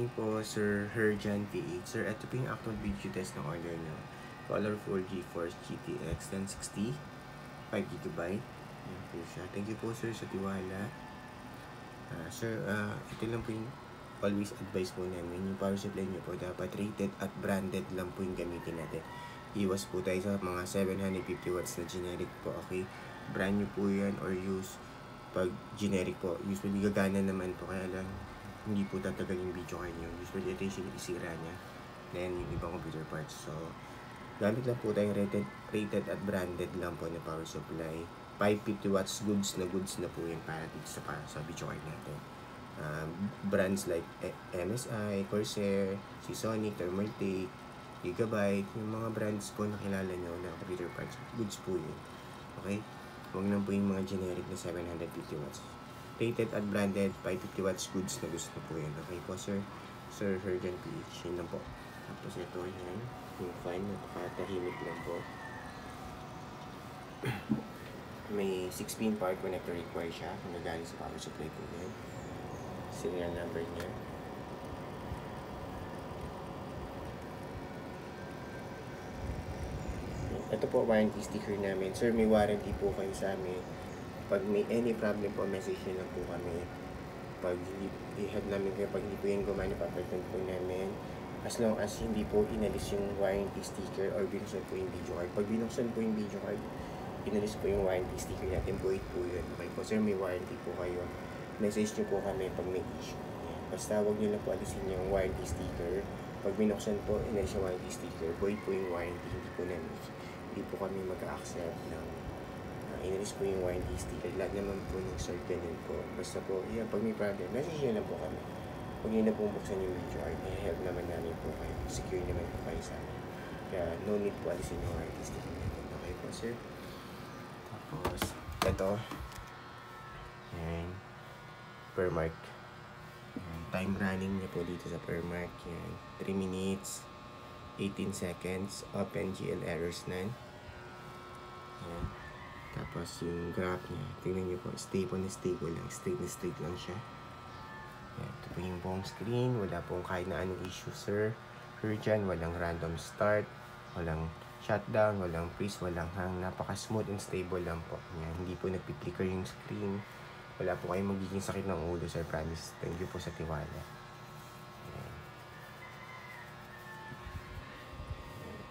morning po, Sir Herjan PH. Sir, ito po yung actual video test ng order nyo. Color 4 GeForce GTX 1060, 5GB. Yan po siya. Thank you po, sir, sa tiwala. Sir, ito lang po yung always advice po namin. Yung power supply nyo po dapat rated at branded lang po yung gamitin natin. Iwas po tayo sa mga 750 watts na generic po, okay? Brand nyo po yan or use pag generic po. Usually gagana naman po, kaya lang hindi po tatagal yung video card nyo. Usually ito yung isira niya. Then yung ibang computer parts. So, gamit lang po tayong rated at branded lang po na power supply. 550 watts goods na po yan para dito sa video card natin. Brands like MSI, Corsair, Seasonic, Thermaltake, Gigabyte, yung mga brands po na kilala nyo na computer parts, goods po yun. Okay? Huwag lang po yung mga generic na 750 watts. Rated at branded, 550 watts goods na po yan. Okay po, sir? Sir Herjan PH, yun lang po. Tapos ito yan, yung fan, napakatahimik lang po. May 16 power connector required siya kung nagaling sa power supply po yan. Serial number niya. Ito po warranty sticker namin. Sir, may warranty po kayo sa amin. Pag may any problem po, message nyo lang po kami. Pag i-head namin kayo, pag hindi po yan gumana, papalit po namin. As long as hindi po inalis yung warranty sticker or binuksan po yung video card. Pag binuksan po yung video card, inalis po yung warranty sticker natin, void po yun. Okay po, sir, may warranty po kayo. Message nyo po kami pag may issue. Basta huwag nyo lang po alisin yung warranty sticker. Pag binuksan po, inalis yung warranty sticker, void po yung warranty, hindi po kami mag-accept ng inalis po yung warranty sticker. Lahat naman po ng sir, ganun po. Basta po, yan, pag may problem, message nyo lang po kami. Huwag nyo na po buksan yung video card. I-help naman namin po kayo. Secure naman po kayo sa amin. Kaya no need po alisin yung warranty sticker natin. Okay po, sir? Tapos, ito. Yan. Permark. Yan. Time running niya po dito sa Permark. Yan. 3 minutes, 18 seconds. Open GL errors none. Yan. Tapos yung graph niya, tingnan niyo po, stable na stable lang, straight na straight lang siya. Yan. Ito po yung buong screen, wala pong kahit na anong issue, sir. Herjan, walang random start, walang shutdown, walang freeze, walang hang, napaka-smooth and stable lang po. Yan. Hindi po nagpi-flicker yung screen, wala po kayong magiging sakit ng ulo, sir, promise. Thank you po sa tiwala. Yan.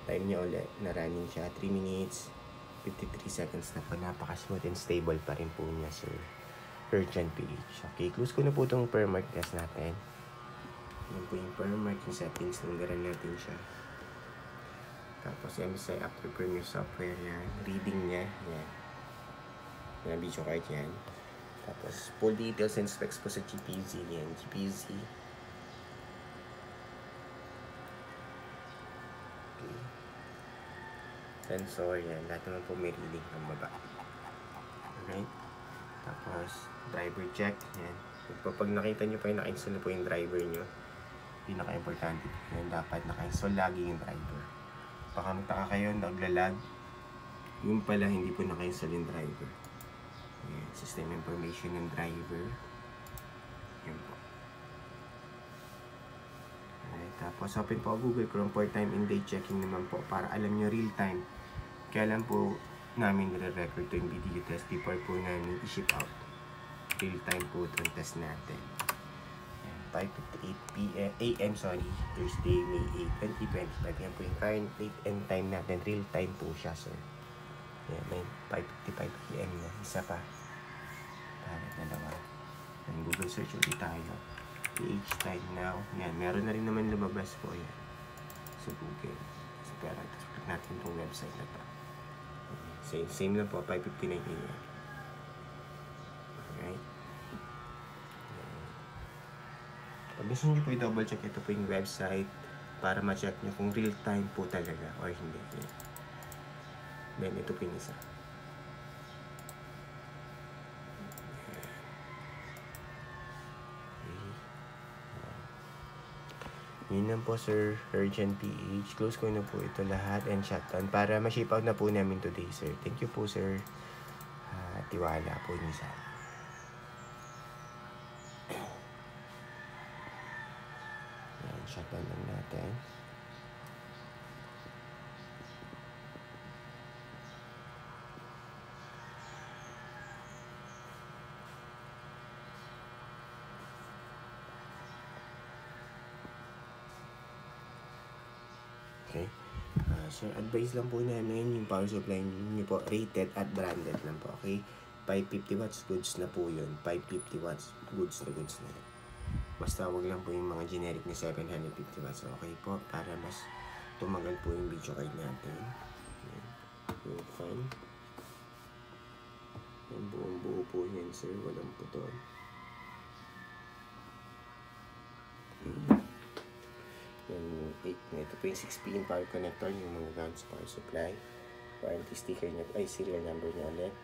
Time niya ulit, na running siya, 3 minutes, 53 seconds na po. Napaka-smooth and stable pa rin po niya, sir. Herjan PH. Okay, close ko na po itong Permark test natin. Yan po yung Permark, yung settings, nanggaran natin siya. Tapos MSI after Premiere software yan. Reading niya, yan. Yan, video card yan. Tapos full details and specs po sa GPZ yan. GPZ. Sensor yan, lahat naman po may reading ng baba. Alright, tapos driver check yan. Pag nakita nyo pa yung naka-install na po yung driver nyo, pinaka-importante yan, dapat naka-install lagi yung driver. Baka magtaka kayo, naglalag, yung pala hindi po naka-install yung driver. Yan, system information ng driver yan po. Tapos open po Google Chrome for time and date checking naman po para alam nyo real time. Kaya lang po namin nire-record to yung video test before po namin i-ship out. Real time po itong test natin. 5:58 AM, Thursday, May 8, 2025. Yan po yung current date and time natin. Real time po siya, sir. Yan, may 5:55 AM na. Isa pa. Para dalawa. And Google search ulit tayo. PH time now. Yan, meron na rin naman lumabas po yan sa Google. So, pero tapos natin itong website na to. Same lang po, 5:59 AM. Alright. Pag gusto nyo po i-double check, ito po yung website para ma-check nyo kung real time po talaga or hindi. Then, ito po yung isa. Yun lang po, sir. Herjan PH. Close ko na po ito lahat and shutdown para ma-ship out na po namin today, sir. Thank you po, sir. Tiwala po niyo sa akin. Shutdown lang natin. Okay. So, advice lang po namin yung power supply nyo po, rated at branded lang po, okay? 550 watts, goods na po yun. 550 watts, goods na. Basta wag lang po yung mga generic na 750 watts, okay po? Para mas tumagal po yung video card natin. Ayan. Yung fan. Yung buong buo po yan, sir. Walang putol. Ito po yung 6 pin power connector, yung mga grounds power supply. Warranty sticker niya, serial number niya ulit.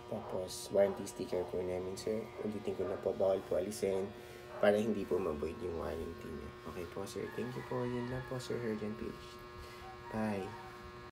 Tapos, warranty sticker po namin, sir. Ulitin ko na po, bawal po alisin para hindi po ma-void yung warranty niya. Okay po, sir. Thank you po. Yun lang po, Sir Herjan PH. Bye.